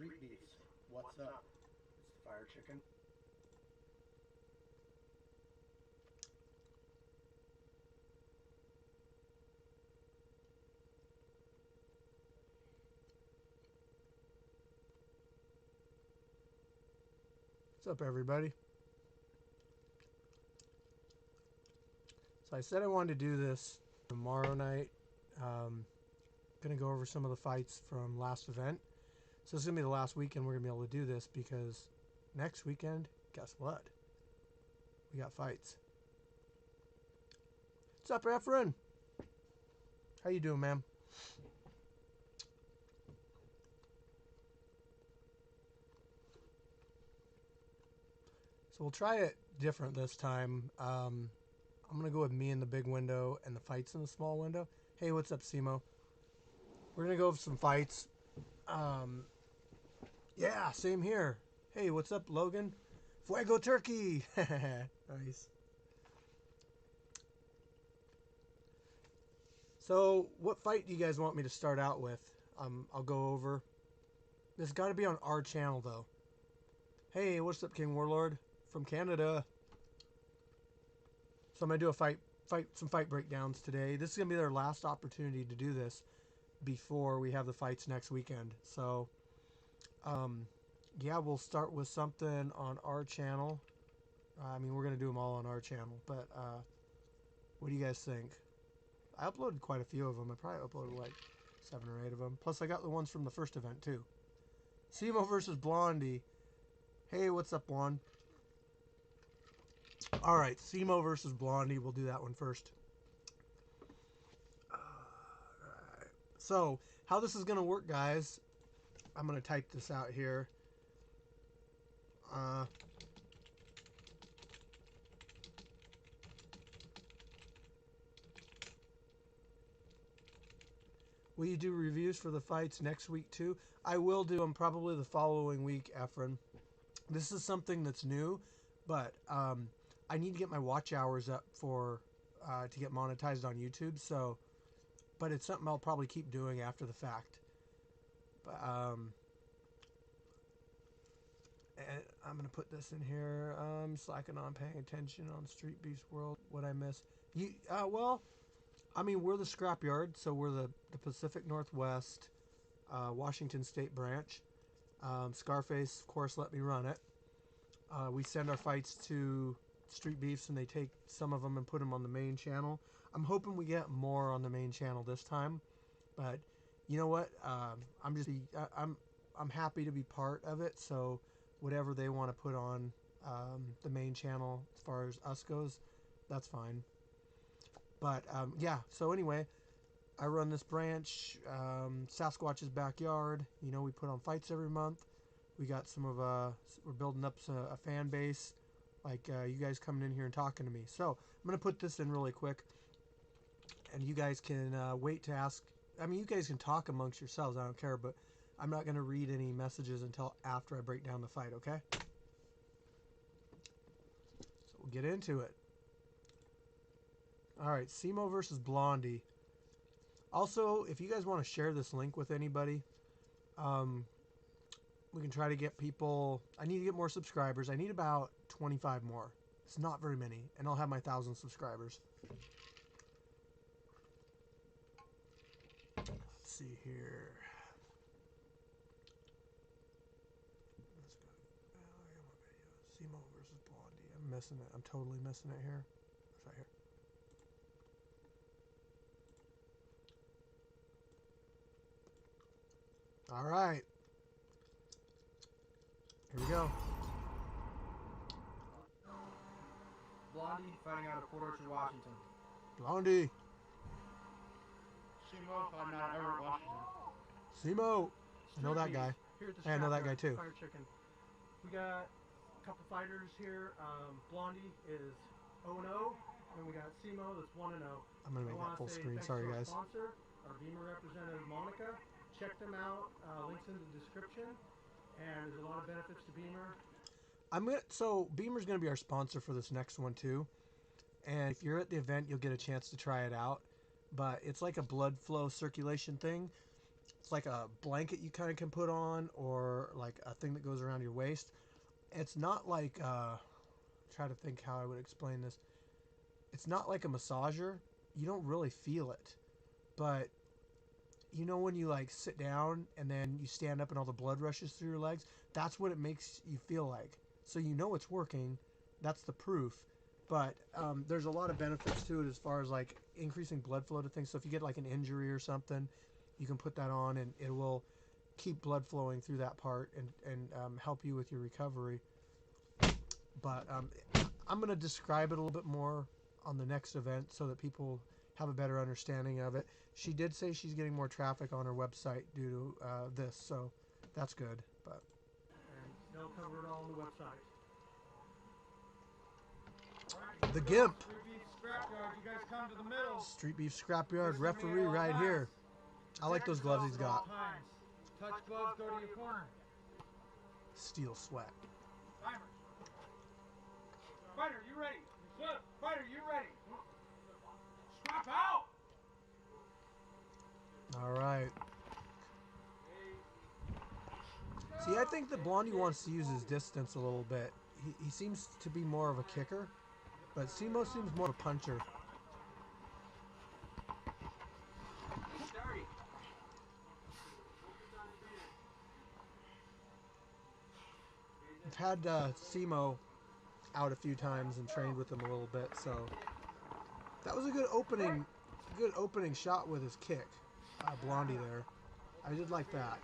Street Beefs. What's up? It's the Firechicken. What's up, everybody? So I said I wanted to do this tomorrow night. Gonna go over some of the fights from last event. So this is gonna be the last weekend we're gonna be able to do this because next weekend, guess what? We got fights. What's up, Efren? How you doing, ma'am? So we'll try it different this time. I'm gonna go with me in the big window and the fights in the small window. Hey, what's up, Simo? We're gonna go over some fights. Yeah, same here. Hey, what's up, Logan? Fuego turkey. Nice. So, what fight do you guys want me to start out with? I'll go over. This has got to be on our channel, though. Hey, what's up, King Warlord from Canada? So I'm gonna do some fight breakdowns today. This is gonna be their last opportunity to do this before we have the fights next weekend. So, yeah, we'll start with something on our channel. I mean, we're gonna do them all on our channel, but what do you guys think? I uploaded quite a few of them. I probably uploaded like 7 or 8 of them. Plus, I got the ones from the first event too. Simo versus Blondie. Hey, what's up, Blonde? All right, Simo versus Blondie. We'll do that one first. All right. So, how this is gonna work, guys? I'm gonna type this out here. Will you do reviews for the fights next week too? I will do them probably the following week, Efren. This is something that's new, but I need to get my watch hours up for to get monetized on YouTube. So, but it's something I'll probably keep doing after the fact. But and I'm gonna put this in here. Slacking on paying attention on Street Beefs World. What I miss? You well, I mean, we're the scrapyard, so we're the Pacific Northwest, Washington State branch. Scarface, of course, let me run it. We send our fights to Street Beefs, and they take some of them and put them on the main channel. I'm hoping we get more on the main channel this time, but you know what? I'm happy to be part of it. So whatever they want to put on the main channel as far as us goes, that's fine. But yeah, so anyway, I run this branch, Sasquatch's backyard. You know, we put on fights every month. We got we're building up a fan base, like you guys coming in here and talking to me. So I'm going to put this in really quick, and you guys can wait to ask. I mean, you guys can talk amongst yourselves. I don't care, but I'm not going to read any messages until after I break down the fight, okay? So we'll get into it. All right, Simo versus Blondie. Also, if you guys want to share this link with anybody, we can try to get people. I need to get more subscribers. I need about 25 more. It's not very many, and I'll have my 1,000 subscribers. Let's see here. Let's go. Oh, I got my videos. Simo versus Blondie. I'm missing it. I'm totally missing it here. It's right here. All right. Here we go. Blondie fighting out of Port Orchard, Washington. Blondie. Simo fighting out of Everett, Washington. Simo. I know that Street guy. Beefs, here at the Hey, I know that guy too. Firechicken. We got a couple fighters here. Blondie is 0-0, and we got Simo that's 1-0. I'm gonna make that full screen. Sorry, guys. Sponsor, our Beamer representative, Monica. Check them out. Links in the description. And there's a lot of benefits to Beamer. So Beamer's gonna be our sponsor for this next one too. And if you're at the event, you'll get a chance to try it out. But it's like a blood flow circulation thing. It's like a blanket you kind of can put on, or like a thing that goes around your waist. It's not like try to think how I would explain this. It's not like a massager. You don't really feel it, but you know when you like sit down and then you stand up and all the blood rushes through your legs. That's what it makes you feel like. So you know it's working. That's the proof. But there's a lot of benefits to it as far as like increasing blood flow to things. So if you get like an injury or something, you can put that on and it will keep blood flowing through that part and help you with your recovery. But I'm going to describe it a little bit more on the next event so that people have a better understanding of it. She did say she's getting more traffic on her website due to this, so that's good. But And they'll cover it all on the website. the Gimp. Street Beef Scrapyard, you guys come to the middle. Street Beef Scrapyard referee right here. I like those gloves he's got. Touch gloves, go to your corner. Steel sweat. Timer. Fighter, you ready? Fighter, you ready? Scrap out! All right. See, I think that Blondie wants to use his distance a little bit. He seems to be more of a kicker, but Simo seems more of a puncher. I've had Simo out a few times and trained with him a little bit, so that was a good opening shot with his kick, Blondie there. I did like that.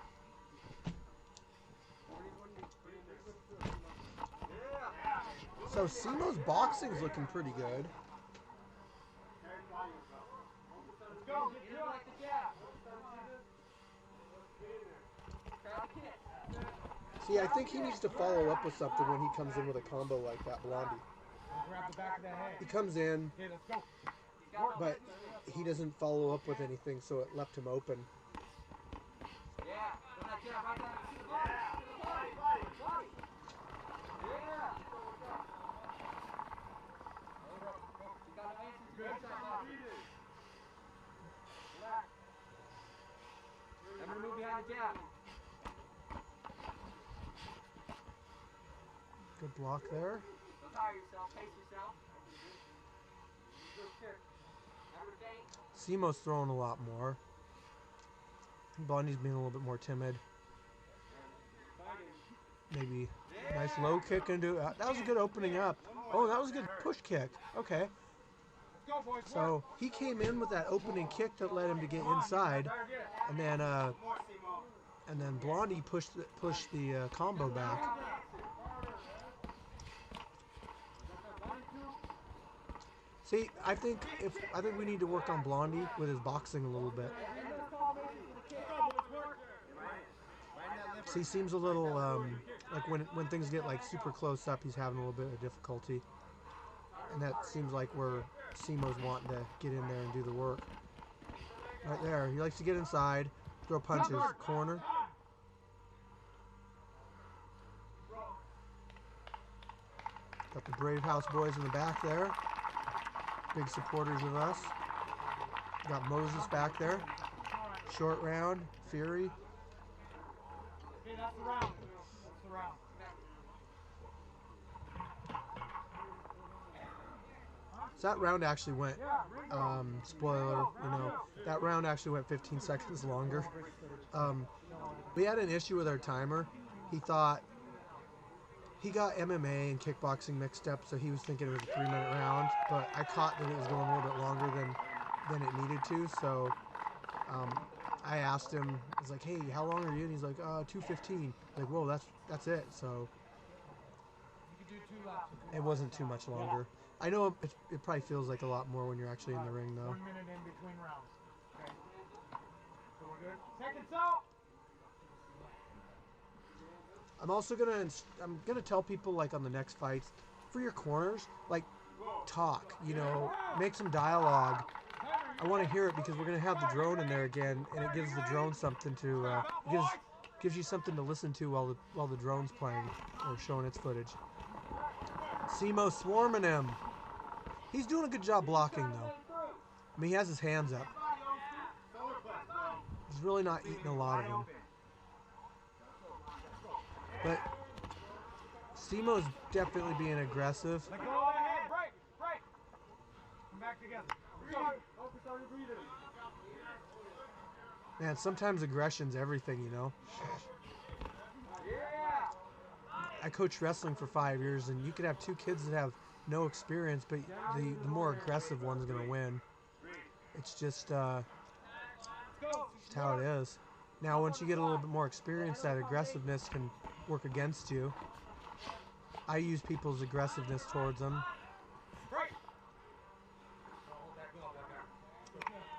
So Simo's boxing's looking pretty good. Let's go, get like the jab. See, I think he needs to follow up with something when he comes in with a combo like that, Blondie. Grab the back of the head. He comes in, Okay, let's go. but he doesn't follow up with anything, so it left him open. I'm gonna move behind the jab. Good block there. Don't tire yourself, pace yourself. Simo's throwing a lot more. Blondie's being a little bit more timid. Maybe a nice low kick into that was a good opening up. Oh, that was a good push kick. Okay. So he came in with that opening kick that led him to get inside, and then Blondie pushed the combo back. See, I think we need to work on Blondie with his boxing a little bit. See, he seems a little like when things get like super close up, he's having a little bit of difficulty, and that seems like where Simo's wanting to get in there and do the work. Right there, he likes to get inside, throw punches, corner. Got the Brave House boys in the back there. Big supporters of us. Got Moses back there. Short round, Fury. Okay, that's the round. That's the round. So that round actually went, spoiler, that round actually went 15 seconds longer. We had an issue with our timer. He thought, he got MMA and kickboxing mixed up, so he was thinking it was a 3-minute round, but I caught that it was going a little bit longer than it needed to, so I asked him, I was like, hey, how long are you? And he's like, 2:15. Like, whoa, that's it, so You can do 2 laps. it wasn't too much longer. I know it probably feels like a lot more when you're actually in the ring, though. 1 minute in between rounds. Okay. So we're good. Seconds out. I'm gonna tell people, like, on the next fights, for your corners, like, talk, make some dialogue. I want to hear it because we're gonna have the drone in there again, and it gives the drone something to gives you something to listen to while the drone's playing or showing its footage. Simo swarming him. He's doing a good job blocking, though. I mean, he has his hands up. He's really not eating a lot of them. But Simo's definitely being aggressive. Let go of the head. Break. Break. Come back together. Focus on your breathing. Man, sometimes aggression's everything, you know. I coached wrestling for 5 years, and you could have two kids that have no experience, but the more aggressive one's going to win. It's just how it is. Now, once you get a little bit more experience, that aggressiveness can work against you. I use people's aggressiveness towards them.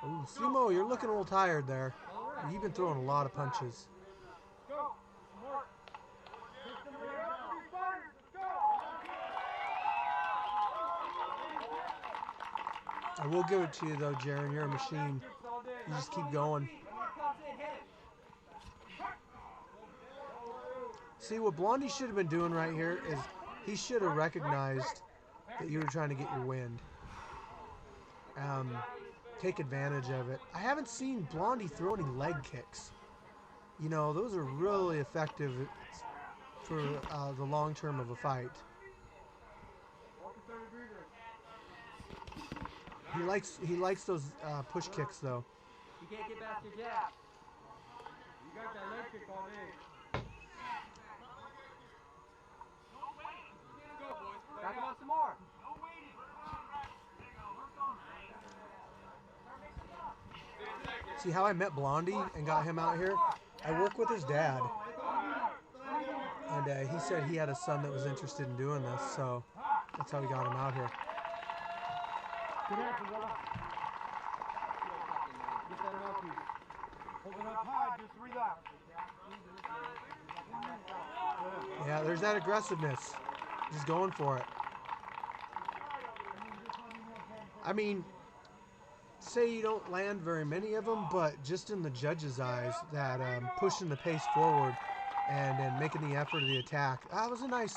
Ooh, Simo, you're looking a little tired there. You've been throwing a lot of punches. I will give it to you though, Jaron. You're a machine. You just keep going. See, what Blondie should have been doing right here is he should have recognized that you were trying to get your wind. Take advantage of it. I haven't seen Blondie throw any leg kicks. You know, those are really effective for the long term of a fight. He likes those push kicks though. You can't get past your jab. You got that leg kick all day. Back him up some more. See how I met Blondie and got him out here? I work with his dad. And he said he had a son that was interested in doing this, so that's how we got him out here. Good answer, brother. Get that mouthpiece. Hold it up high, just relax. Yeah, there's that aggressiveness. Just going for it. I mean, say you don't land very many of them, but just in the judge's eyes, that pushing the pace forward and then making the effort of the attack. That was a nice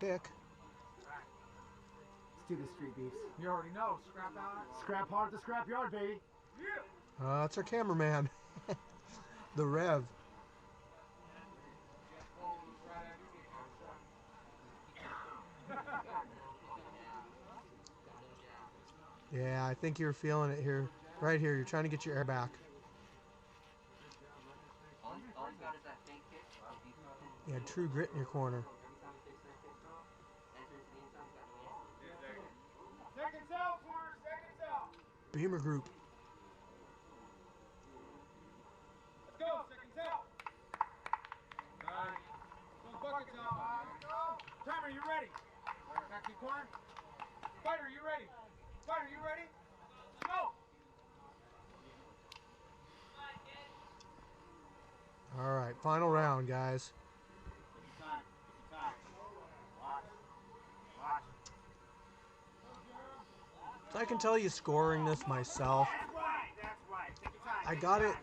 kick. Let's do the street beefs. You already know. Scrap out. Scrap hard at the scrap yard, baby. That's our cameraman. The Rev. Yeah, I think you're feeling it here. Right here, you're trying to get your air back. You had true grit in your corner. Seconds out, corner. Seconds out. Beamer group. Let's go. Seconds out. Nice. Those buckets out. Timer, you ready? Back to the corner. Fighter, you ready? Fighter, you ready? Go. All right, final round, guys. So I can tell you scoring this myself. I got it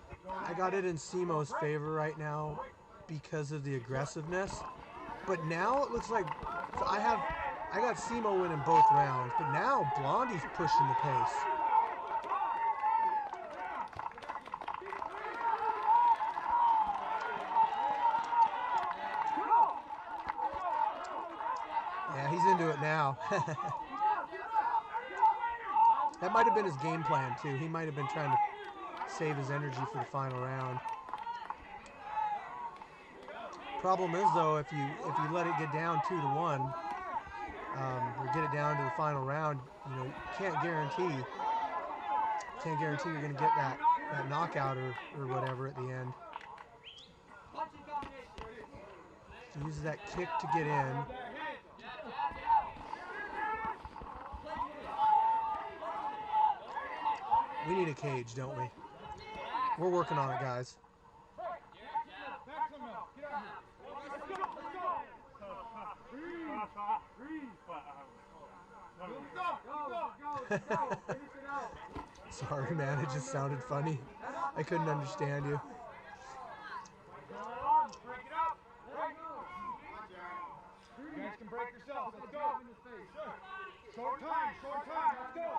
in Simo's favor right now because of the aggressiveness. But now it looks like I got Simo winning both rounds, but now Blondie's pushing the pace. Yeah, he's into it now. That might have been his game plan too. He might have been trying to save his energy for the final round. Problem is though, if you let it get down 2-1, or get it down to the final round, you know, can't guarantee you're going to get that knockout or whatever at the end. So uses that kick to get in. We need a cage, don't we? We're working on it, guys. Sorry, man. It just sounded funny. I couldn't understand you. You guys can break yourselves. Let's go. Short time. Let's go.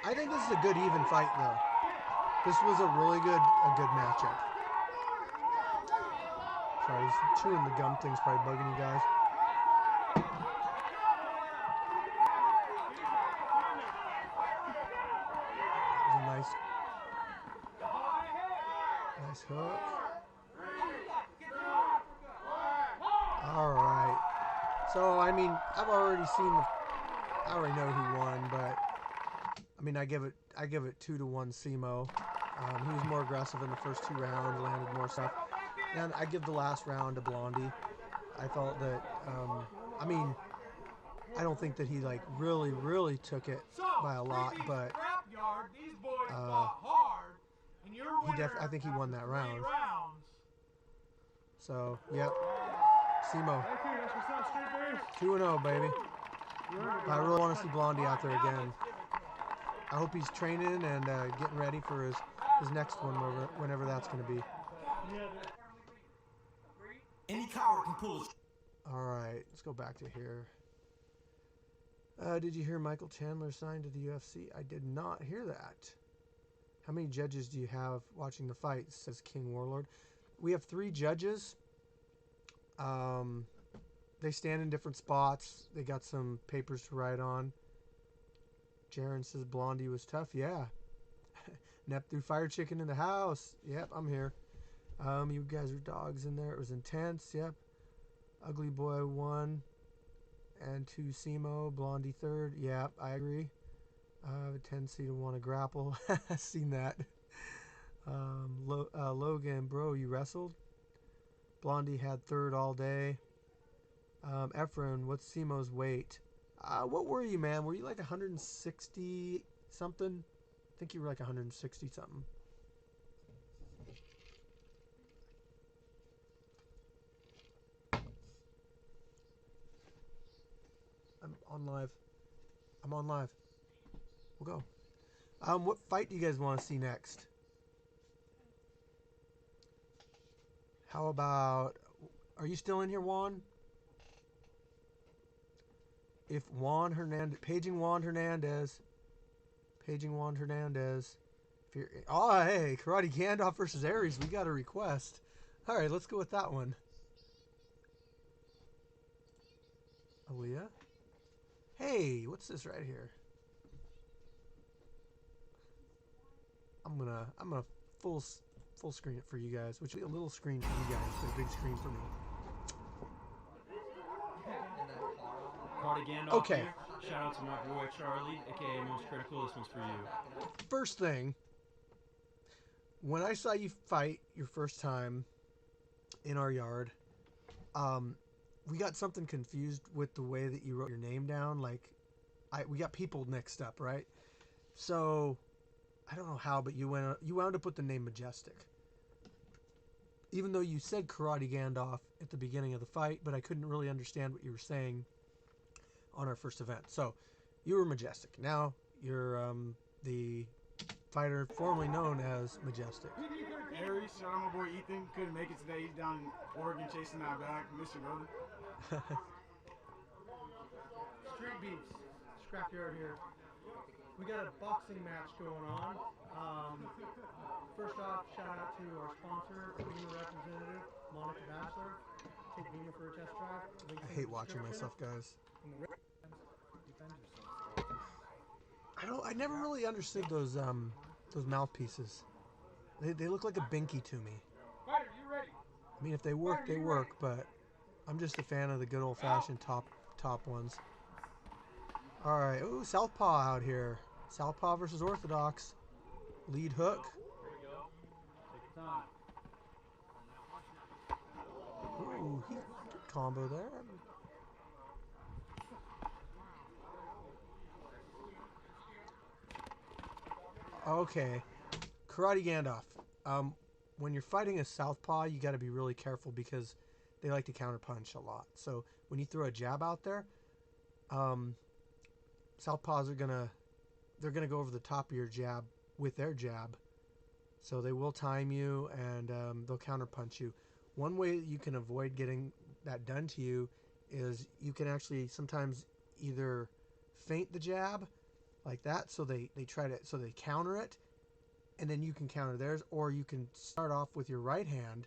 I think this is a good even fight though. This was a good matchup. Sorry, this chewing the gum thing's probably bugging you guys. That was a nice hook. All right. So I mean, I already know who won, but I mean, I give it 2-1 Simo. He was more aggressive in the first 2 rounds, landed more stuff. And I give the last round to Blondie. I felt that, I mean, I don't think that he like really took it by a lot, but I think he won that round. So, yep. Simo. 2-0, baby. I really want to see Blondie out there again. I hope he's training and getting ready for his next one, whenever that's going to be. Any coward can pull. All right, let's go back to here. Did you hear Michael Chandler signed to the UFC? I did not hear that. How many judges do you have watching the fight? Says King Warlord. We have 3 judges. They stand in different spots. They got some papers to write on. Jaron says Blondie was tough. Yeah. Nep threw Firechicken in the house. Yep, I'm here. You guys are dogs in there. It was intense. Yep. Ugly Boy 1 and 2 Simo. Blondie 3rd. Yep, I agree. I have a tendency to want to grapple. Seen that. Logan, bro, you wrestled? Blondie had 3rd all day. Efren, what's Simo's weight? What were you, man? Were you like 160 something? I think you were like 160 something. I'm on live. We'll go. What fight do you guys want to see next? How about... Are you still in here, Juan? If Juan Hernandez... Paging Juan Hernandez. If you're... Oh, hey. Karate Gandalf versus Aries. We got a request. All right, let's go with that one. Aaliyah? Hey, what's this right here? I'm gonna full screen it for you guys, which will be a little screen for you guys, but a big screen for me. Karate Gandalf Okay. here. Shout out to my boy Charlie, aka Most Critical. This one's for you. First thing, when I saw you fight your first time in our yard, we got something confused with the way that you wrote your name down. Like, we got people mixed up, right? So, I don't know how, but you wound up with the name Majestic. Even though you said Karate Gandalf at the beginning of the fight, but I couldn't really understand what you were saying on our first event. So, you were Majestic. Now, you're the fighter formerly known as Majestic. Aries, shout out my boy Ethan. Couldn't make it today. He's down in Oregon chasing that back. Miss you, brother. Street Beefs, Scrapyard here. We got a boxing match going on. First off, shout out to our sponsor, Beamer representative, Monica Bachelor. Take Beamer for a test drive. Links I in hate the watching description. myself, guys. Defend yourself. I never really understood those mouthpieces. They look like a binky to me. Fighter, you ready? I mean, if they work, they work, but I'm just a fan of the good old-fashioned top ones. All right, ooh, Southpaw out here. Southpaw versus Orthodox. Lead hook. Ooh, he good combo there. Okay, Karate Gandalf. When you're fighting a southpaw, you got to be really careful because they like to counterpunch a lot. So when you throw a jab out there, southpaws they're gonna go over the top of your jab with their jab. So they will time you and they'll counterpunch you. One way that you can avoid getting that done to you is you can actually sometimes either feint the jab like that. So they counter it, and then you can counter theirs, or you can start off with your right hand,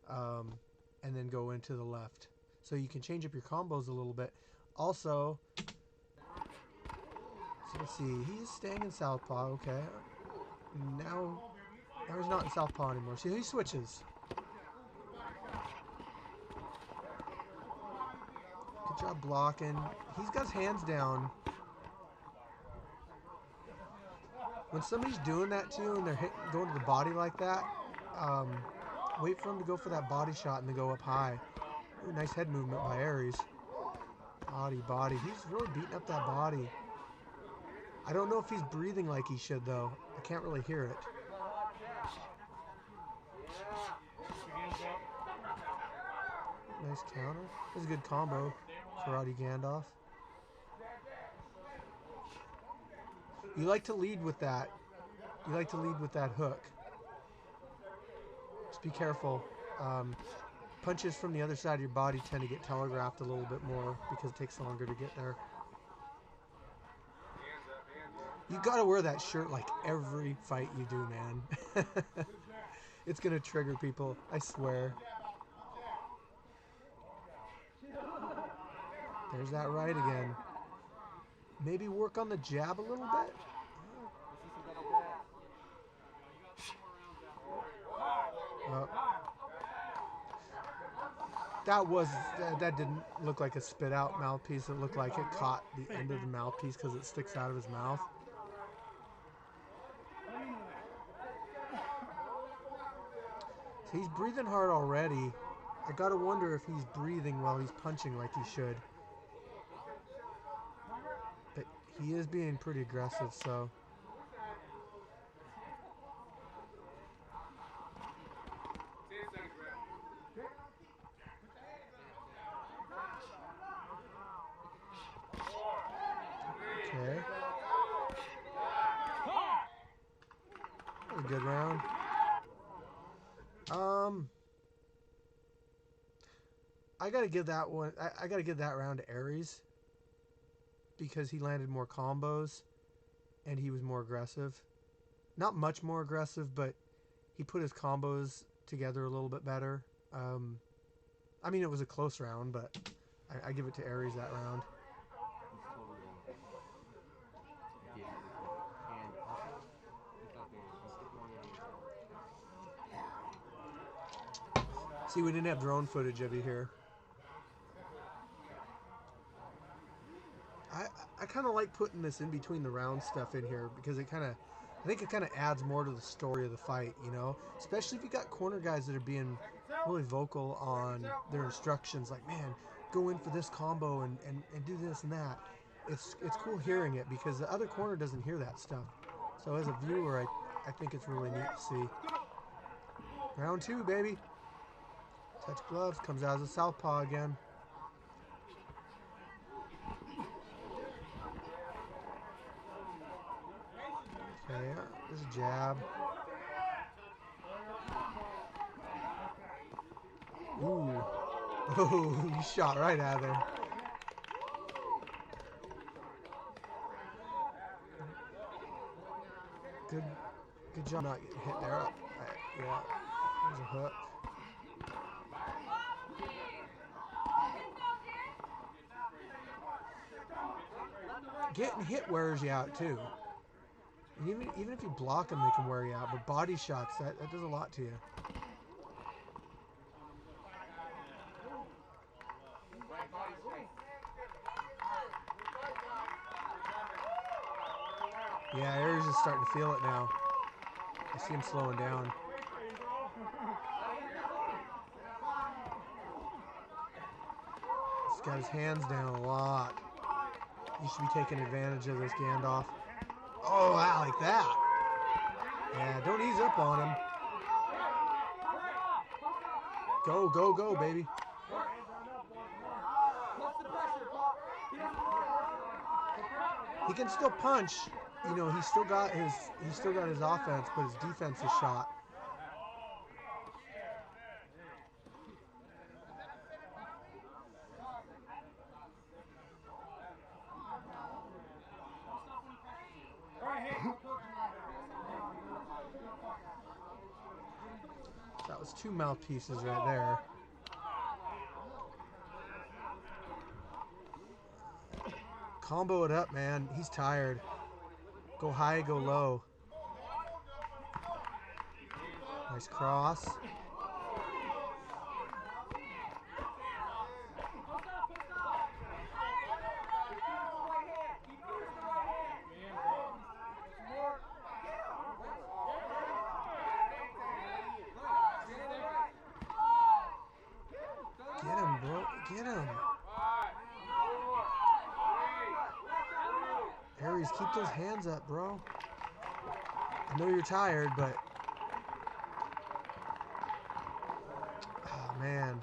and then go into the left. So you can change up your combos a little bit. Also, so let's see, he's staying in southpaw. Okay, now he's not in southpaw anymore. See, he switches. Good job blocking. He's got his hands down. When somebody's doing that to you and they're going to the body like that, wait for him to go for that body shot and then go up high. Ooh, nice head movement by Aries. Body. He's really beating up that body. I don't know if he's breathing like he should, though. I can't really hear it. Nice counter. This is a good combo for Roddy Gandalf. You like to lead with that. You like to lead with that hook. Just be careful. Punches from the other side of your body tend to get telegraphed a little bit more because it takes longer to get there. You gotta wear that shirt like every fight you do, man. It's gonna trigger people, I swear. There's that right again. Maybe work on the jab a little bit. That didn't look like a spit out mouthpiece. It looked like it caught the end of the mouthpiece because it sticks out of his mouth. So he's breathing hard already. I gotta wonder if he's breathing while he's punching like he should. But he is being pretty aggressive, so. Okay. That was a good round. I gotta give that one. I gotta give that round to Aries because he landed more combos and he was more aggressive. Not much more aggressive, but he put his combos together a little bit better. I mean, it was a close round, but I give it to Aries that round. See, we didn't have drone footage of you here. I kind of like putting this in between the round stuff in here because I think it kind of adds more to the story of the fight, you know? Especially if you got corner guys that are being really vocal on their instructions, like, man, go in for this combo and do this and that. It's cool hearing it because the other corner doesn't hear that stuff. So as a viewer, I think it's really neat to see. Round 2, baby. Touch gloves, comes out as a southpaw again. Okay, there's a jab. Ooh. Oh, you shot right out of there. Good job not getting hit there. Yeah, there's a hook. Getting hit wears you out too. And even if you block them, they can wear you out. But body shots, that does a lot to you. Yeah, Aries is starting to feel it now. I see him slowing down. He's got his hands down a lot. You should be taking advantage of this, Gandalf. Oh, wow, like that. Yeah, don't ease up on him. Go, go, go, baby. He can still punch. You know, he's still got his offense, but his defense is shot. That's 2 mouthpieces right there. Combo it up, man. He's tired. Go high, go low. Nice cross. Get him, bro. Get him. Aries, keep those hands up, bro. I know you're tired, but... Oh, man.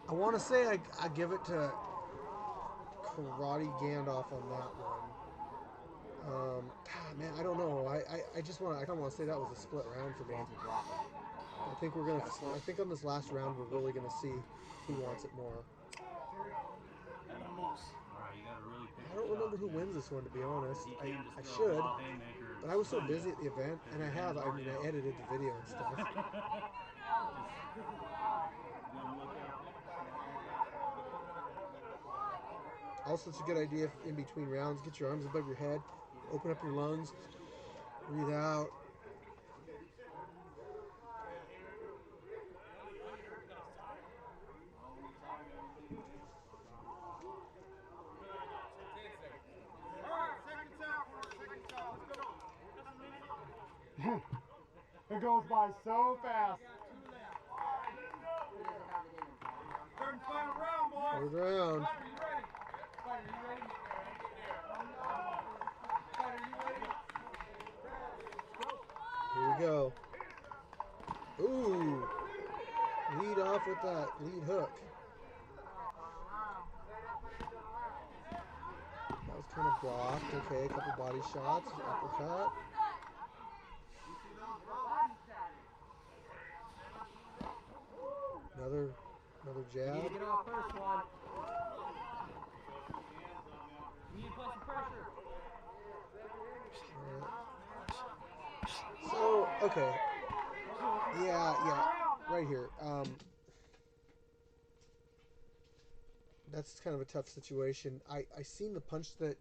I want to say I give it to Karate Gandalf on that one. God, man, I don't know. I just want to... I kind of want to say that was a split round for me. I think we're gonna. I think on this last round we're really gonna see who wants it more. I don't remember who wins this one, to be honest. I should, but I was so busy at the event, and I edited the video and stuff. Also, it's a good idea if in between rounds, get your arms above your head, open up your lungs, breathe out. It goes by so fast. Third and final round, boys. Third round. Fighter, you ready? Fighter, you ready? Here we go. Ooh. Lead off with that lead hook. That was kind of blocked. Okay, a couple body shots. Uppercut. Another jab. You need to get off first one. You need to put some pressure. So, okay. Yeah, right here. That's kind of a tough situation. I seen the punch that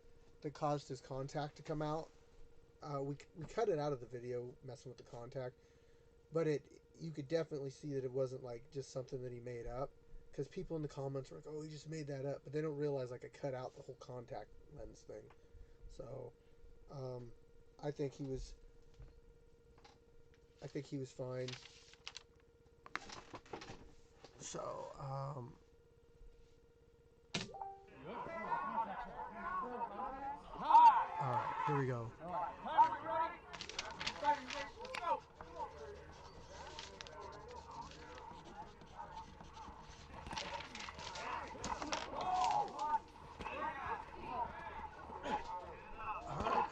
caused his contact to come out. We cut it out of the video, messing with the contact, but you could definitely see that it wasn't like just something that he made up, because people in the comments were like, "Oh, he just made that up," but they don't realize like I cut out the whole contact lens thing. So, I think he was fine. So, all right, here we go.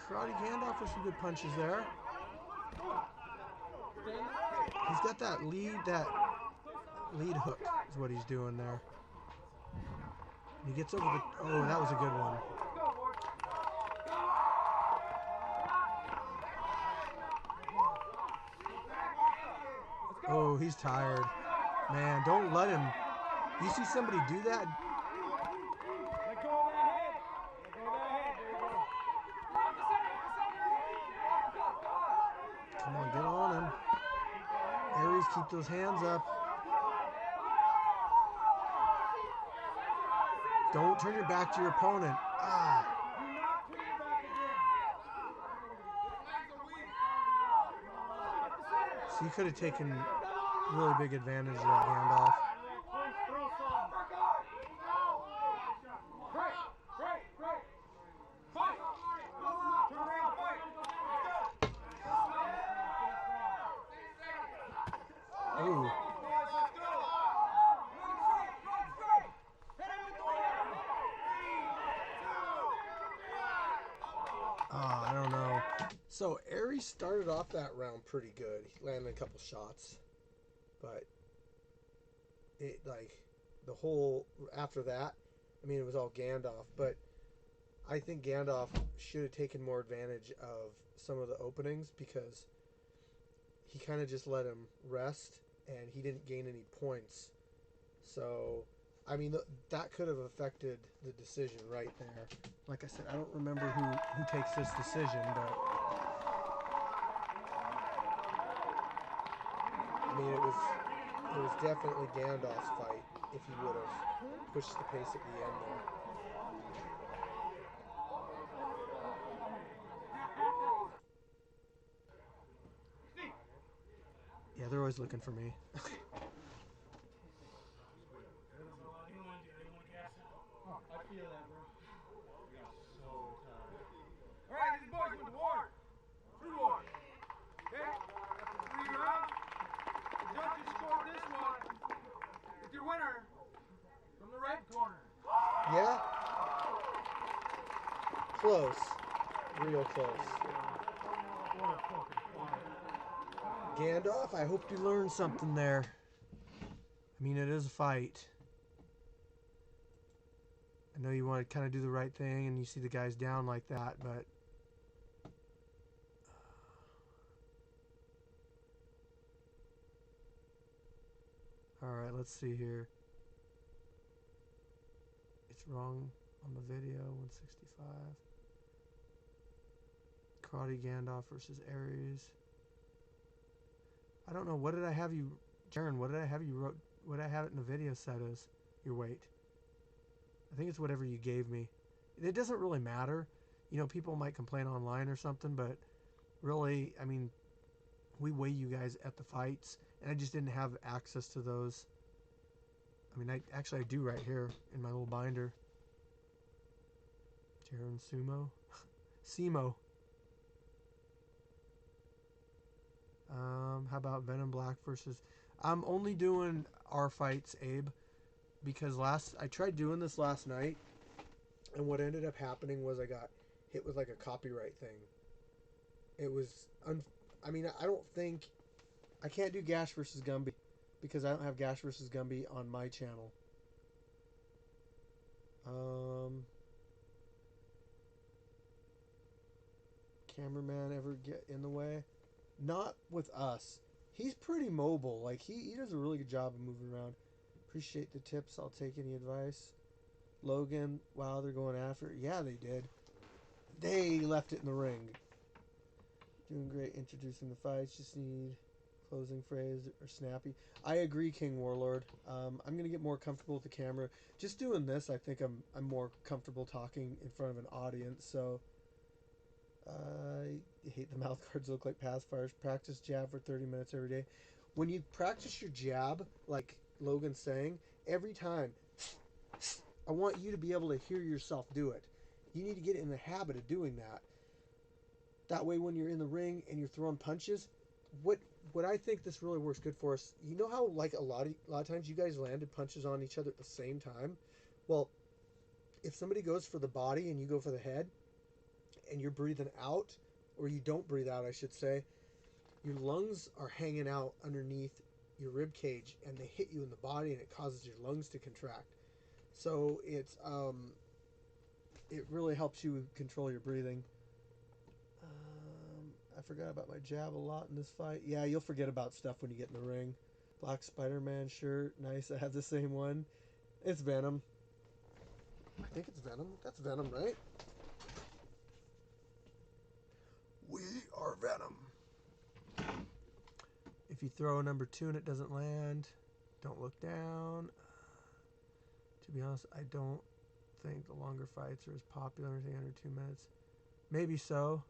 Karate Gandalf with some good punches there. He's got that lead hook is what he's doing there. He gets over the... Oh, that was a good one. Oh, he's tired. Man, don't let him... You see somebody do that? Let go of that head. Let go of that head. There you go. Come on, get on him. Aries, keep those hands up. Don't turn your back to your opponent. Ah. So you could have taken really big advantage of that handoff. Ooh. I don't know. So Aries started off that round pretty good. He landed a couple shots, but it the whole after that, I mean, it was all Gandalf. But I think Gandalf should have taken more advantage of some of the openings, because he kind of just let him rest and he didn't gain any points. So, I mean, that could have affected the decision right there. Like I said, I don't remember who takes this decision, but I mean, it was definitely Gandalf's fight if he would have pushed the pace at the end there. Yeah, they're always looking for me. I feel that, bro. All right, these boys went to war. True war. Okay? After 3 rounds, the judges scored this one. It's your winner from the red corner. Yeah? Close. Real close. Gandalf, I hope you learned something there. I mean, it is a fight. I know you want to kind of do the right thing and you see the guys down like that, but alright, let's see here. It's wrong on the video, 165. Karate Gandalf versus Ares. I don't know, what did I have you, Jaron, what did I have you wrote, what did I have it in the video set as your weight? I think it's whatever you gave me. It doesn't really matter. You know, people might complain online or something, but really, I mean, we weigh you guys at the fights, and I just didn't have access to those. I mean, I do right here in my little binder. Jaron Sumo. Simo. How about Venom Black versus... I'm only doing our fights, Abe, because I tried doing this last night, and what ended up happening was I got hit with like a copyright thing. It was... I mean, I don't think... I can't do Gash versus Gumby because I don't have Gash versus Gumby on my channel. Cameraman ever get in the way? Not with us. He's pretty mobile. Like, he does a really good job of moving around. Appreciate the tips. I'll take any advice. Logan, wow, they're going after it. Yeah, they did. They left it in the ring. Doing great introducing the fights. Just need closing phrase or snappy. I agree, King Warlord. I'm going to get more comfortable with the camera. Just doing this, I think I'm more comfortable talking in front of an audience. So, I hate the mouth guards look like pacifiers. Practice jab for 30 minutes every day. When you practice your jab, like Logan's saying, every time, I want you to be able to hear yourself do it. You need to get in the habit of doing that. That way when you're in the ring and you're throwing punches, what I think this really works good for us, you know how like a lot of times you guys landed punches on each other at the same time? Well, if somebody goes for the body and you go for the head, and you're breathing out, or you don't breathe out, I should say, your lungs are hanging out underneath your rib cage, and they hit you in the body, and it causes your lungs to contract. So it really helps you control your breathing. I forgot about my jab a lot in this fight. Yeah, you'll forget about stuff when you get in the ring. Black Spider-Man shirt, nice. I have the same one. It's Venom. I think it's Venom. That's Venom, right? We are Venom. If you throw a number 2 and it doesn't land, don't look down. To be honest, I don't think the longer fights are as popular or anything under 2 minutes. Maybe so.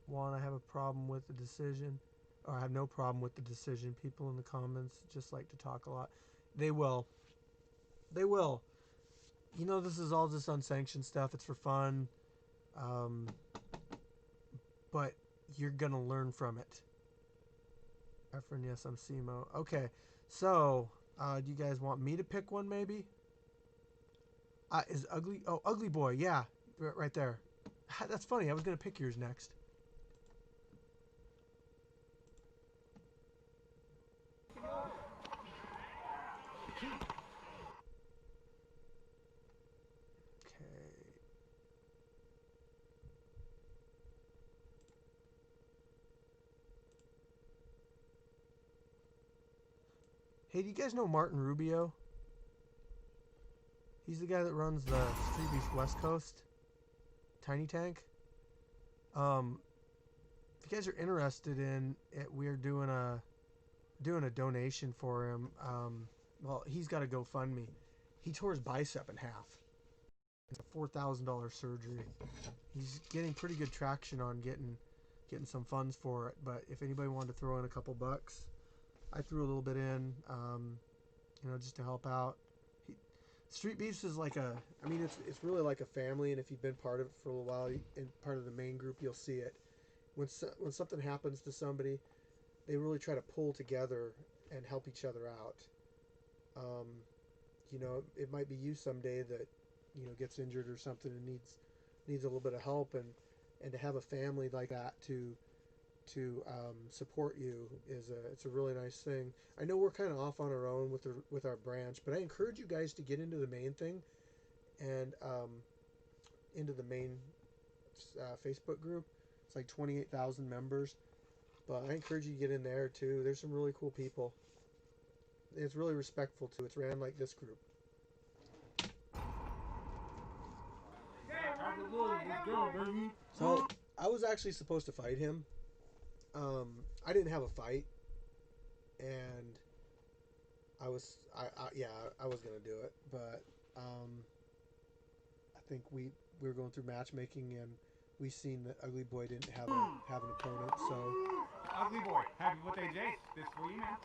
One, I have a problem with the decision. Or I have no problem with the decision. People in the comments just like to talk a lot. They will. They will. You know, this is all just unsanctioned stuff. It's for fun. But you're gonna learn from it. Efren, yes, I'm Simo. Okay, so do you guys want me to pick one maybe? Is Ugly? Oh, Ugly Boy, yeah, right there. That's funny. I was gonna pick yours next. Hey, do you guys know Martin Rubio? He's the guy that runs the Street Beef West Coast Tiny Tank. If you guys are interested in it, we're doing a donation for him. Well, he's got a GoFundMe. He tore his bicep in half. It's a $4,000 surgery. He's getting pretty good traction on getting some funds for it. But if anybody wanted to throw in a couple bucks, I threw a little bit in, just to help out. Street Beefs is like it's really like a family, and if you've been part of it for a little while and part of the main group, you'll see it. When something happens to somebody, they really try to pull together and help each other out. It might be you someday that gets injured or something and needs a little bit of help, and to have a family like that to support you it's a really nice thing. I know we're kind of off on our own with our branch, but I encourage you guys to get into the main thing and into the main Facebook group. It's like 28,000 members, but I encourage you to get in there too. There's some really cool people. It's really respectful too. It's ran like this group. So I was actually supposed to fight him. I didn't have a fight, and I was gonna do it, but I think we were going through matchmaking, and we seen that Ugly Boy didn't have an opponent. So Ugly Boy, happy birthday, Jace. This for you, man.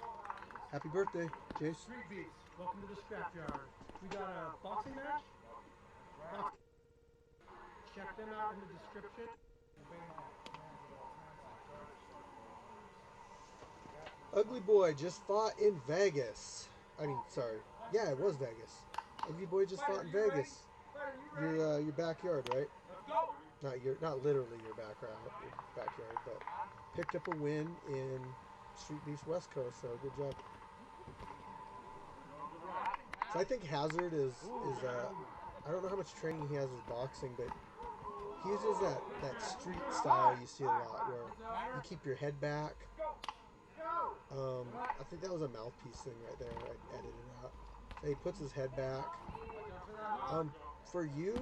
happy birthday, Jace. Street Beefs, welcome to the scrapyard. We got a boxing match. Check them out in the description. Ugly Boy just fought in Vegas. Yeah, it was Vegas. Ugly Boy just fought in Vegas. Your backyard, right? Not literally your backyard, but picked up a win in Street Beef's West Coast. So good job. So I think Hazard is I don't know how much training he has with boxing, but he uses that street style you see a lot, where you keep your head back. I think that was a mouthpiece thing right there. I edited it out. So he puts his head back. For you,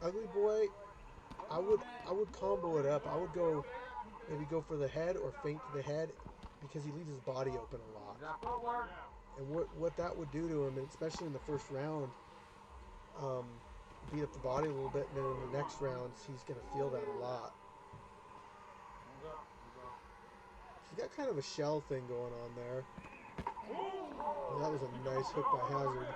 Ugly Boy, I would combo it up. I would maybe go for the head or feint to the head, because he leaves his body open a lot. And what that would do to him, and especially in the first round, beat up the body a little bit, and then in the next rounds he's going to feel that a lot. He's got kind of a shell thing going on there. Well, that was a nice hook by Hazard.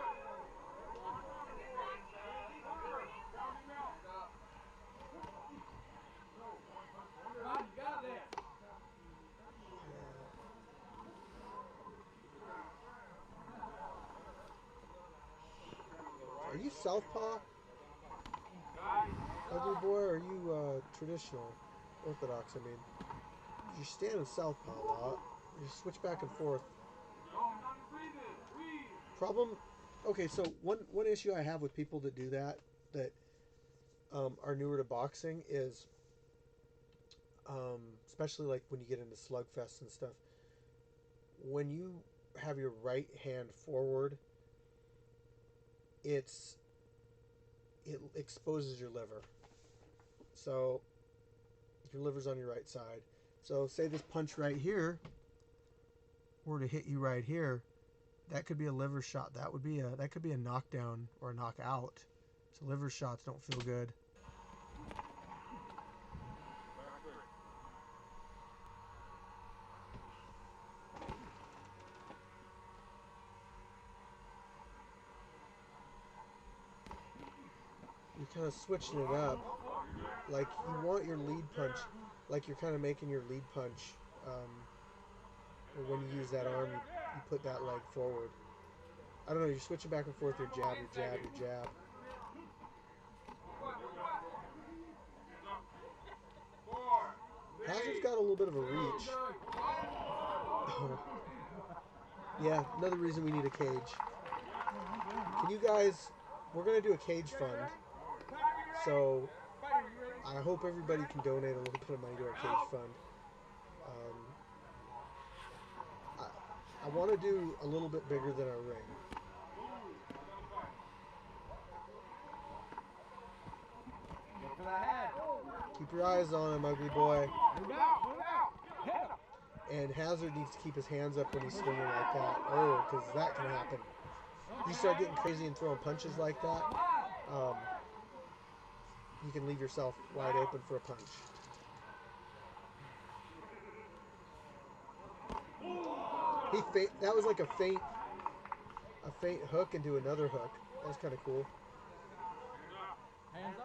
Are you southpaw, Ugly Boy, or are you traditional, orthodox? I mean, you stand in southpaw a lot. You switch back and forth. Problem. Okay, so one issue I have with people that do that are newer to boxing is, especially like when you get into slugfests and stuff, when you have your right hand forward, it exposes your liver. So your liver's on your right side. So say this punch right here were to hit you right here, that could be a liver shot. That could be a knockdown or a knockout. So liver shots don't feel good. You're kind of switching it up. Like you want your lead punch, like you're kind of making your lead punch. Or when you use that arm, you put that leg forward. I don't know, you're switching back and forth, your jab, your jab, your jab. Hazard's got a little bit of a reach. Yeah, another reason we need a cage. Can you guys, we're going to do a cage fund. So I hope everybody can donate a little bit of money to our cage fund. I want to do a little bit bigger than our ring. Look for the head. Keep your eyes on him, ugly boy. Move out, move out. Hit him. And Hazard needs to keep his hands up when he's swinging like that. Oh, because that can happen. You start getting crazy and throwing punches like that, you can leave yourself wide open for a punch. That was like a feint hook into another hook. That was kind of cool. Hands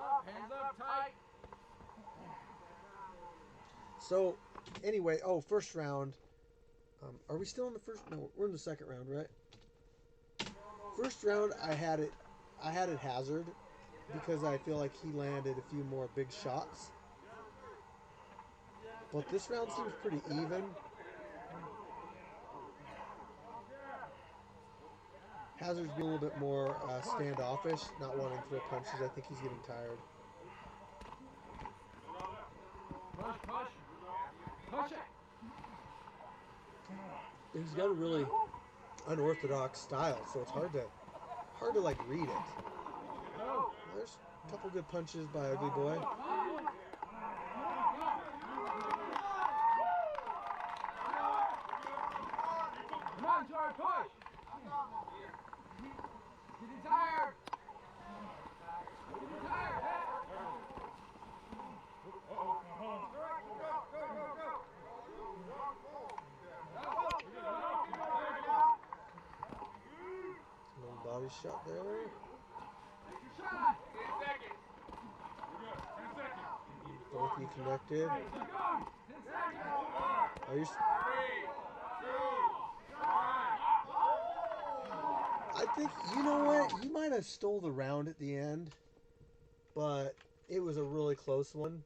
up tight. So, anyway, first round. Are we still in the first? No, we're in the second round, right? First round, I had it Hazard because I feel like he landed a few more big shots. But this round seems pretty even. Hazard's being a little bit more standoffish, not wanting to throw punches. I think he's getting tired. Push it. He's got a really unorthodox style, so it's hard to like read it. There's a couple good punches by Ugly Boy. Come on, George, push. Getting tired. Getting tired. Little body shot there. Shot. 10 seconds. Both be connected. 10 seconds. Are you? 3, 2, 1. I think, you know what? You might have stole the round at the end, but it was a really close one.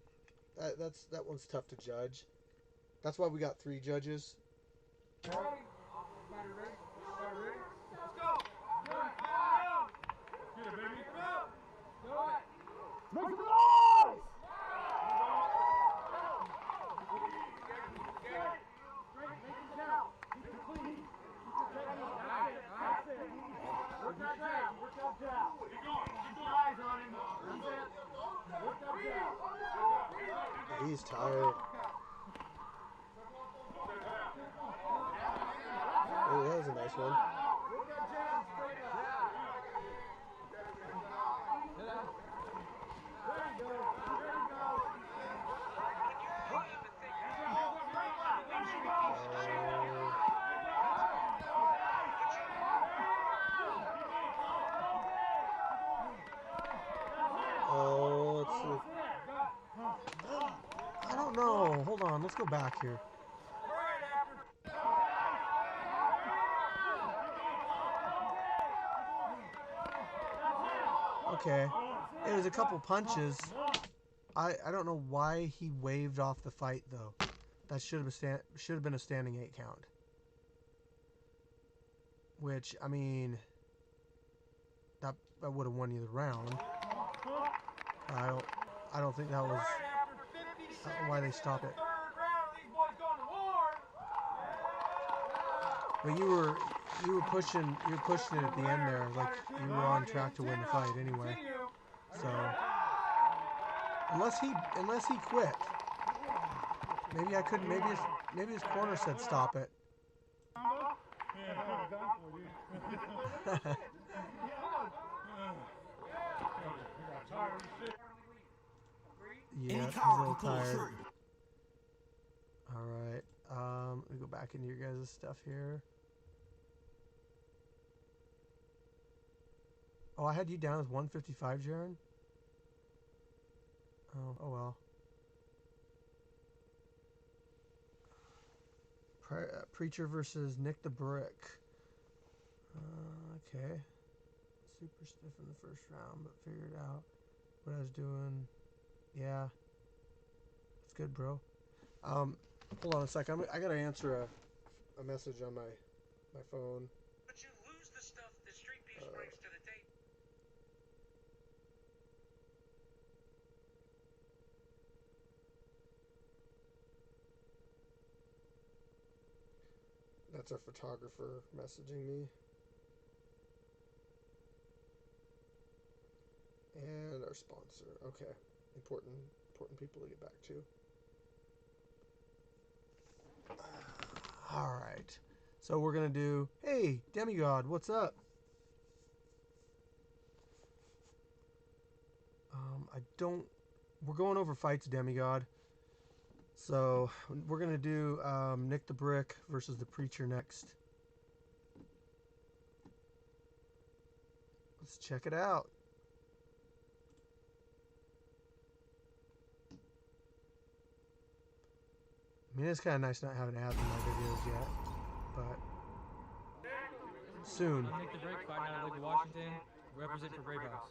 That one's tough to judge. That's why we got 3 judges. Ready? Ready? Let's go. Do it. Get it, baby. Do it. Make some noise! He's tired. Oh, that was a nice one. Let's see. I don't know. Hold on. Let's go back here. Okay. It was a couple punches. I don't know why he waved off the fight though. That should have been a standing 8 count. Which, I mean, that would have won you the round. I don't think that was why they stopped it. But you were pushing it at the end there, like you were on track to win the fight anyway. So unless he quit, maybe I couldn't. Maybe his corner said stop it. Yeah, he's a little tired. Alright, let me go back into your guys' stuff here. Oh, I had you down as 155, Jaron? Oh well. Preacher versus Nick the Brick. Okay. Super stiff in the first round, but figured out what I was doing. Yeah. That's good, bro. Hold on a second. I gotta answer a message on my phone. But you lose the stuff that Street Beefs brings to the table. That's our photographer messaging me. And our sponsor. Okay. Important people to get back to. All right. So we're going to do, hey, Demigod, what's up? We're going over fights, Demigod. So we're going to do Nick the Brick versus the Preacher next. Let's check it out. I mean, it's kind of nice not having ads in my videos yet, but soon. I'm Nick the Brick, fighting out of Lake Washington, represent for Brave House.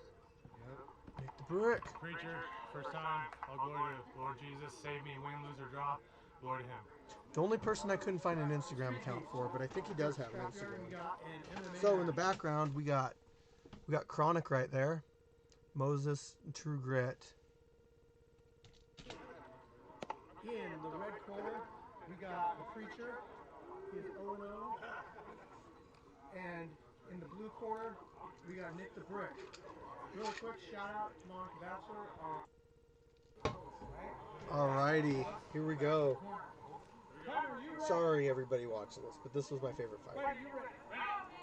Nick the Brick. Preacher, first time, all glory to Lord Jesus. Save me, win, lose, or draw. Glory to him. The only person I couldn't find an Instagram account for, but I think he does have an Instagram. So in the background, we got Chronic right there, Moses, and True Grit. In the red corner, we got the Preacher. He's 0-0. And in the blue corner, we got Nick the Brick. Real quick shout out to Monica Bachelor. Alrighty, here we go. Sorry everybody watching this, but this was my favorite fight.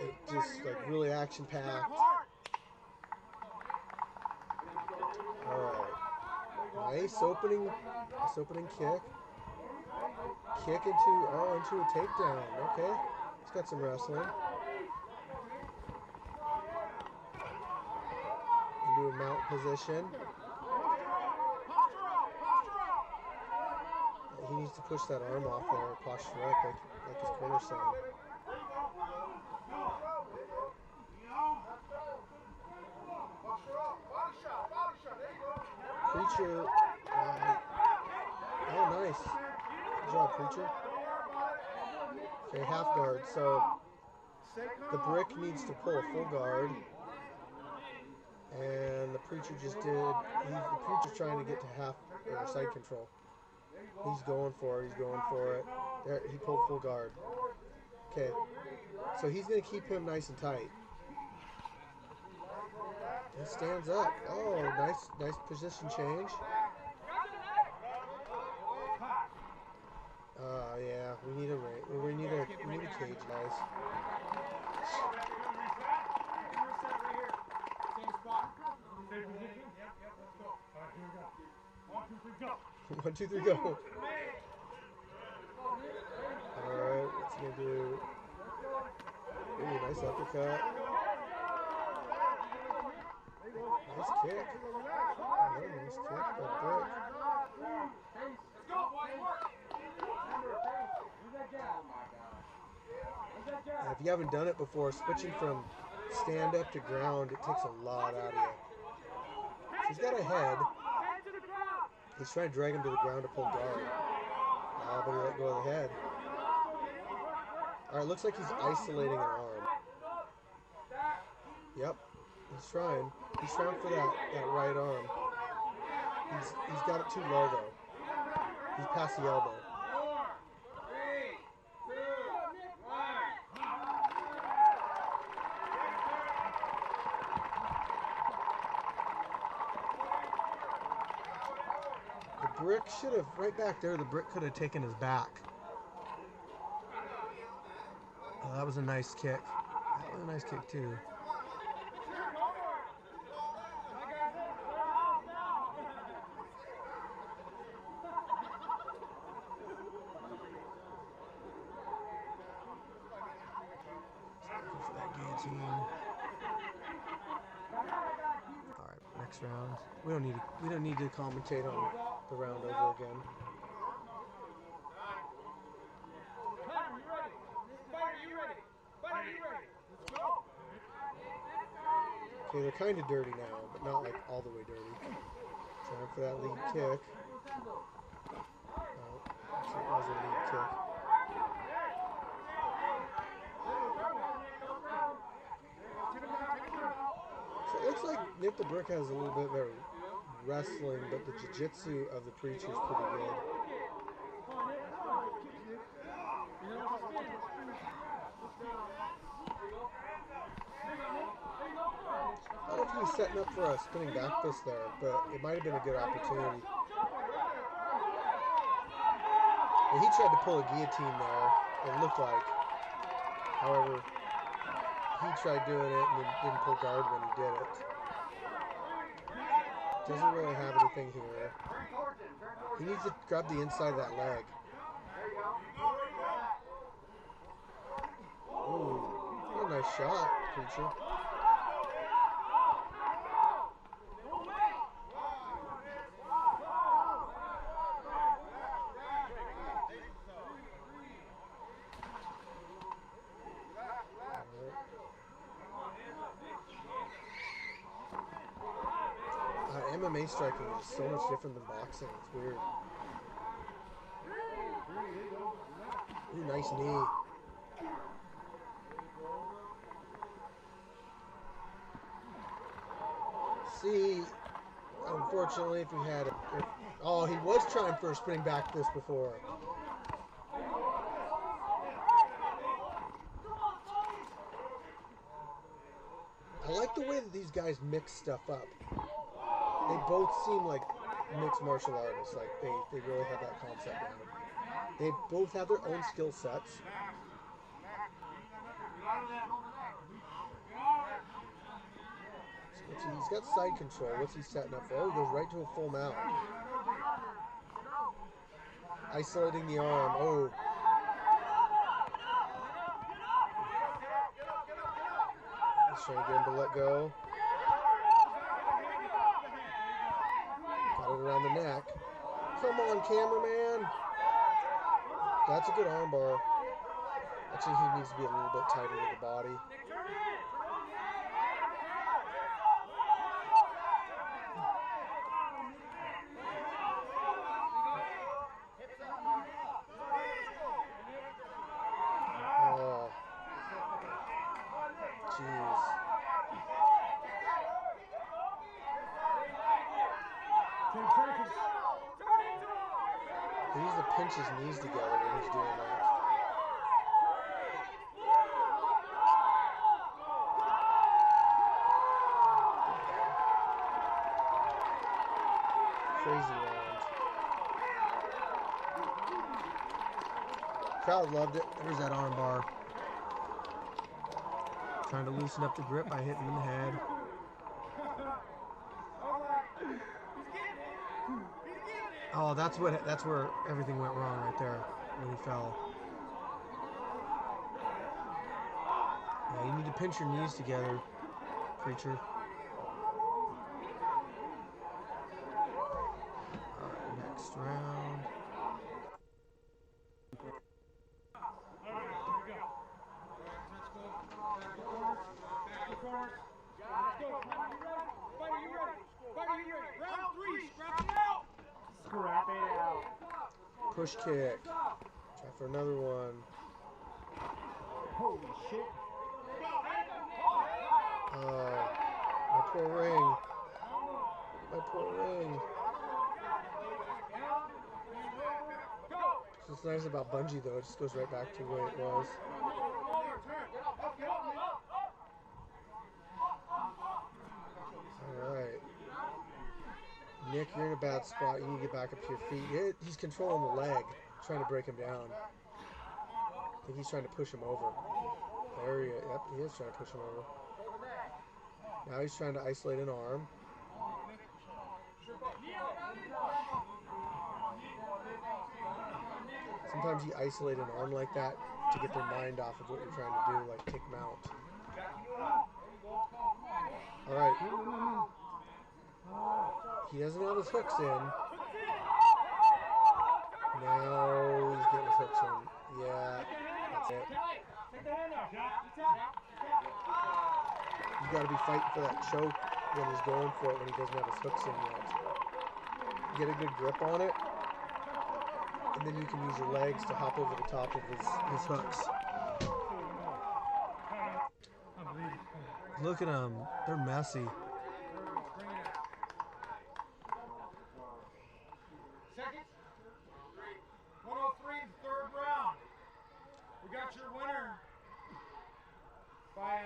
It just like really action packed. Alright. Nice opening kick. Kick into a takedown. Okay. He's got some wrestling. Into a mount position. He needs to push that arm off there, posture up like his corner said. Preacher, oh nice. Good job, Preacher. Okay, half guard. So the Brick needs to pull a full guard. And the Preacher just did, the Preacher's trying to get to half or side control. He's going for it. There, he pulled full guard. Okay, so he's going to keep him nice and tight. He stands up. Oh, nice position change. Yeah, we need a cage, guys. One, two, three, go. Alright, what's he gonna do? Ooh, nice uppercut. Nice kick. Another nice kick by Brick. Now, if you haven't done it before, switching from stand up to ground, it takes a lot out of you. So he's got a head. He's trying to drag him to the ground to pull guard. But he let go of the head. Alright, looks like he's isolating an arm. Yep, he's trying. He's trying for that right arm. He's got it too low though. He's past the elbow. The Brick should have, right back there, the Brick could have taken his back. Oh, that was a nice kick. That was a nice kick too. For that guillotine. All right, next round. We don't need to commentate on the round over again. Okay, they're kind of dirty now, but not like all the way dirty. Trying for that lead kick. No, actually it was a lead kick. So it looks like Nick the Brick has a little bit of wrestling, but the jiu-jitsu of the Preacher is pretty good. was setting up for a spinning back fist there, but it might have been a good opportunity. And he tried to pull a guillotine there, it looked like. However, he tried doing it and then didn't pull guard when he did it. Doesn't really have anything here. He needs to grab the inside of that leg. Ooh, what a nice shot, Preacher. MMA striking is so much different than boxing. It's weird. Ooh, nice knee. See, unfortunately, if he had a... Oh, he was trying for a spinning back fist before. I like the way that these guys mix stuff up. They both seem like mixed martial artists. Like they really have that concept down. They both have their own skill sets. So he's got side control. What's he setting up for? Oh, he goes right to a full mount. Isolating the arm. Oh. He's trying to get him to let go. Got it around the neck. Come on, cameraman. That's a good armbar. Actually, he needs to be a little bit tighter to the body. Oh. Jeez. He needs to pinch his knees together when he's doing that. Crazy round. Crowd loved it. There's that arm bar. Trying to loosen up the grip by hitting him in the head. Oh, that's where everything went wrong right there when he fell. Yeah, you need to pinch your knees together, Preacher. All right, next round. Scrap it out. Push kick. Try for another one. Holy shit. Oh, my poor ring. My poor ring. What's nice about bungee though, it just goes right back to where it was. Alright. Nick, you're in a bad spot. You need to get back up to your feet. He's controlling the leg, trying to break him down. I think he's trying to push him over. There he is. Yep, he is trying to push him over. Now he's trying to isolate an arm. Sometimes you isolate an arm like that to get their mind off of what you're trying to do, like kick mount. Alright. He doesn't have his hooks in. Now he's getting his hooks in. Yeah, that's it. You gotta be fighting for that choke when he's going for it when he doesn't have his hooks in yet. Get a good grip on it, and then you can use your legs to hop over the top of his hooks. Look at them. They're messy. Seconds. 103, the third round. We got your winner by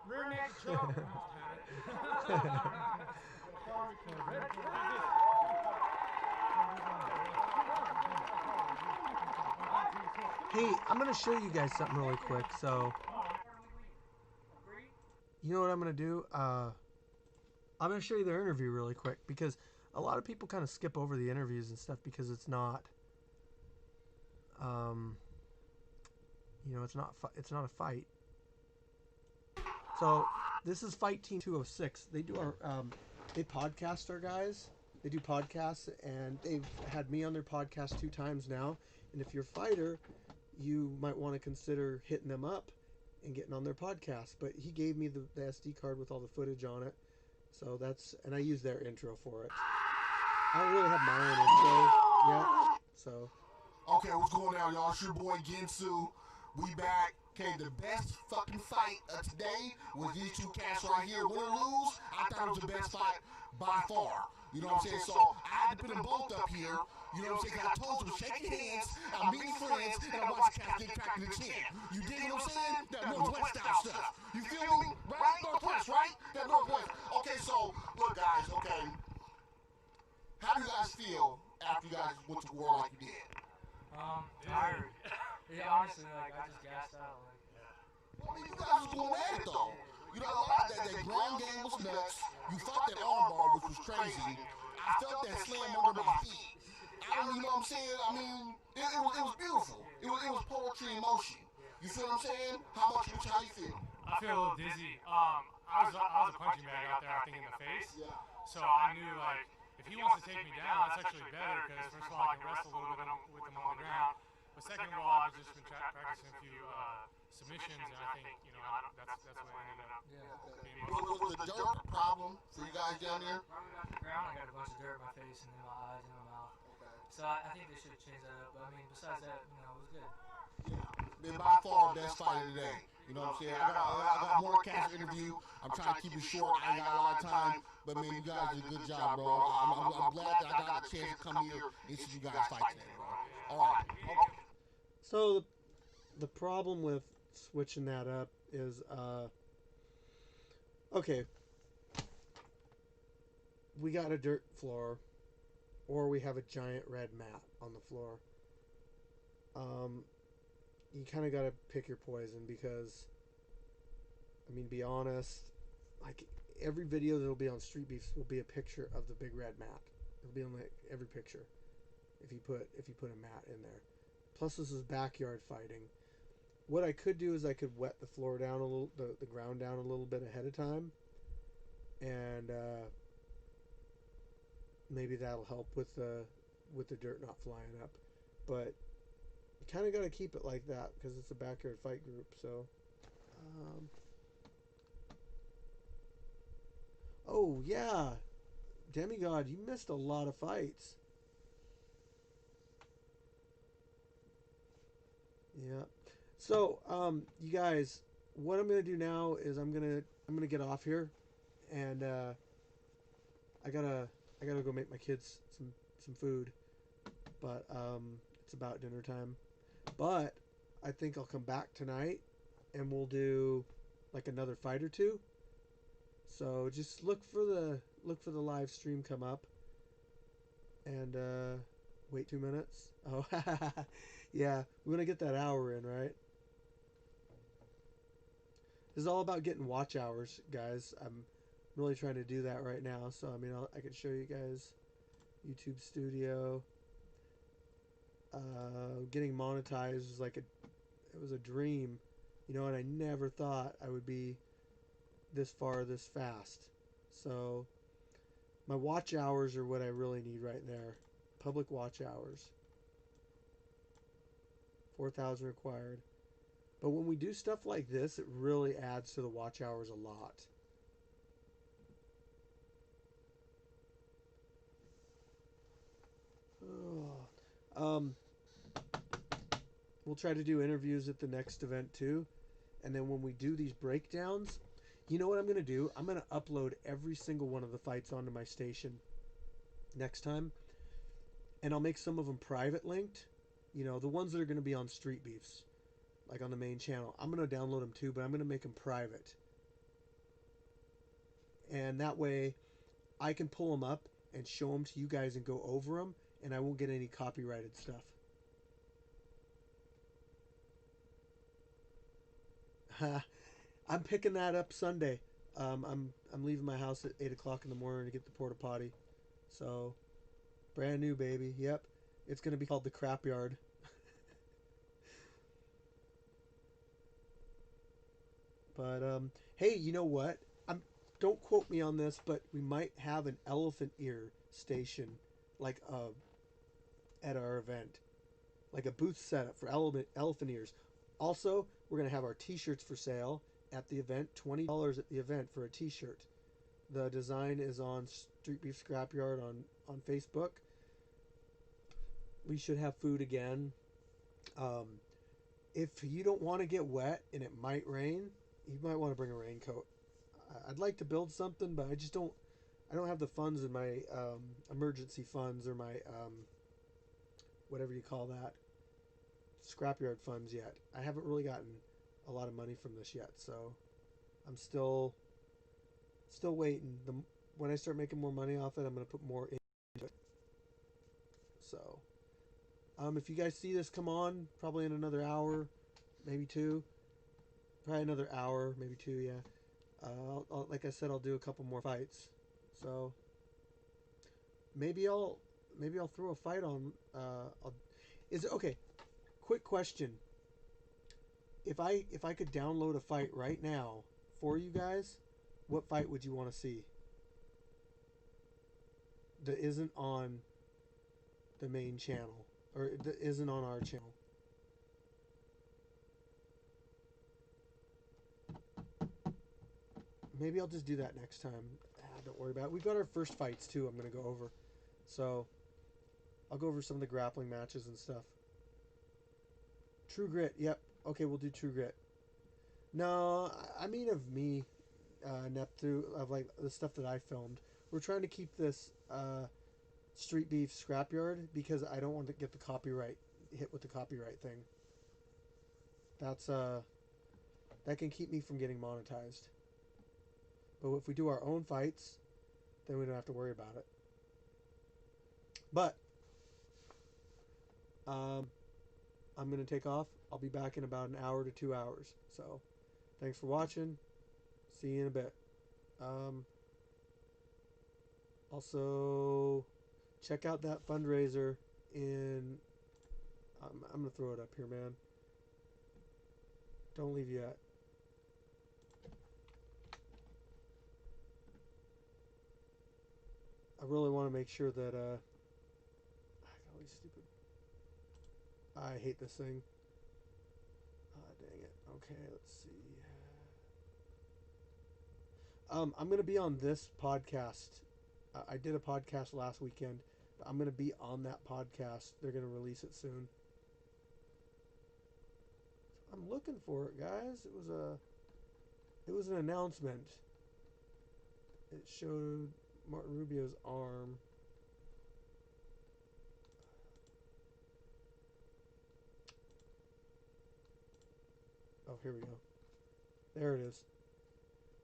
Rear naked choke. Hey, I'm going to show you guys something really quick. So, you know what I'm going to do? I'm going to show you their interview really quick because a lot of people kind of skip over the interviews and stuff because it's not, it's not a fight. So this is Fight Team 206. They do our, they podcast our guys. They do podcasts, and they've had me on their podcast 2 times now. And if you're a fighter, you might want to consider hitting them up and getting on their podcast. But he gave me the SD card with all the footage on it. So that's, and I use their intro for it. I don't really have my own intro yet, so. Okay, what's going on, y'all? It's your boy Ginsu. We back. Okay, the best fucking fight of today was these 2 cats right here. Win or lose, I thought it was the best fight by far. You know what I'm saying? So I had to put them both up here. You know what I'm saying? 'Cause I told you, shaking hands, I'm meeting friends, and I watch cats get cracked in the chin. You dig what I'm saying? That Northwest style stuff. You feel me? Right? Northwest, right? That Northwest. Okay, so look, guys. Okay, how do you guys feel after you guys went to war like you did? Tired. Yeah, honestly, like, I just gassed out. Like, Well, I mean, you guys was going at it though. You know, a lot of that ground game was nuts. You fought that armbar, which was crazy. I felt that slam under my feet. I don't, you know what I'm saying? I mean, it was beautiful. It was poetry in motion. You feel what I'm saying? How you feel? I feel a little dizzy. I was a punching bag out there, I think, in the face. So I knew, like, if he wants to take me down, that's actually better because first of all, I can wrestle a little bit with him on the ground. But second of all, I've just been practicing a few submissions, and I think, you know, that's what I ended up being most. Was the dirt a problem for you guys down there? running off the ground, I got a bunch of dirt in my face and in my eyes and my mouth. So I think they should change that up. But I mean, besides that, you know, it was good. Been by far best fight of the day. You know what I'm saying? I got more cats to interview. I'm trying to keep it short. I ain't got a lot of time. But, man, you guys did a good job, bro. I'm glad that I got a chance to come here and see you guys fight today, bro. All right. So the problem with switching that up is, okay, we got a dirt floor, or we have a giant red mat on the floor. You kind of got to pick your poison because, I mean, be honest, like every video that'll be on Street Beefs will be a picture of the big red mat. It'll be on like every picture if you put a mat in there. Plus, this is backyard fighting. What I could do is I could wet the floor down a little, the ground down a little bit ahead of time, and maybe that'll help with the dirt not flying up. But you kind of got to keep it like that because it's a backyard fight group. So, oh yeah, Demigod, you missed a lot of fights. Yeah. So, you guys, what I'm gonna do now is I'm gonna get off here, and I gotta go make my kids some food, but it's about dinner time. But I think I'll come back tonight, and we'll do like another fight or two. So just look for the live stream come up, and wait 2 minutes. Oh, yeah, we want to get that hour in, right? This is all about getting watch hours, guys. I'm really trying to do that right now. So I mean, I can show you guys YouTube Studio. Getting monetized was like it was a dream, you know, and I never thought I would be this far this fast. So my watch hours are what I really need right there. Public watch hours. 4,000 required. But when we do stuff like this, it really adds to the watch hours a lot. Oh. We'll try to do interviews at the next event too. And then when we do these breakdowns, you know what I'm going to do? I'm going to upload every single one of the fights onto my station next time. And I'll make some of them private linked. You know, the ones that are going to be on Street Beefs, like on the main channel. I'm going to download them too, but I'm going to make them private. and that way I can pull them up and show them to you guys and go over them, and I won't get any copyrighted stuff. I'm picking that up Sunday. I'm leaving my house at 8 o'clock in the morning to get the porta potty. So, brand new, baby. Yep, it's gonna be called the Crap Yard. But hey, you know what? Don't quote me on this, but we might have an elephant ear station, like at our event, like a booth setup for elephant ears. Also, we're gonna have our T-shirts for sale at the event. $20 at the event for a T-shirt. The design is on Street Beef Scrapyard on Facebook. We should have food again. If you don't want to get wet and it might rain, you might want to bring a raincoat. I'd like to build something, but I don't have the funds in my emergency funds or my whatever you call that, scrapyard funds yet. I haven't really gotten a lot of money from this yet, so I'm still waiting. When I start making more money off it, I'm going to put more into it. So, if you guys see this come on, probably in another hour, maybe two, probably another hour, maybe two, yeah. Like I said, I'll do a couple more fights. So maybe I'll throw a fight on. Is it okay? Quick question. If I could download a fight right now for you guys, what fight would you want to see? That isn't on the main channel, or that isn't on our channel. Maybe I'll just do that next time. Don't worry about it. We've got our first fights too. I'm going to go over. So I'll go over some of the grappling matches and stuff. True Grit. Yep. Okay, we'll do True Grit. No, I mean of me, Neptune, of like the stuff that I filmed. We're trying to keep this Street Beef Scrapyard because I don't want to get the copyright hit with the copyright thing. That's that can keep me from getting monetized. But if we do our own fights, then we don't have to worry about it. But I'm going to take off. I'll be back in about an hour to 2 hours. So thanks for watching. See you in a bit. Also, check out that fundraiser in... I'm going to throw it up here, man. Don't leave yet. I really want to make sure that golly, stupid. I hate this thing. Dang it. Okay, let's see. I'm gonna be on this podcast. I did a podcast last weekend, but I'm gonna be on that podcast. They're gonna release it soon. I'm looking for it, guys. It was an announcement. It showed Martin Rubio's arm. Oh, here we go. There it is.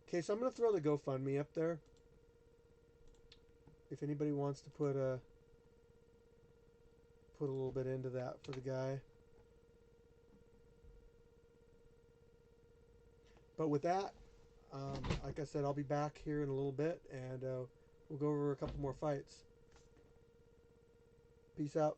Okay, so I'm going to throw the GoFundMe up there. If anybody wants to put a little bit into that for the guy. But with that, like I said, I'll be back here in a little bit, and we'll go over a couple more fights. Peace out.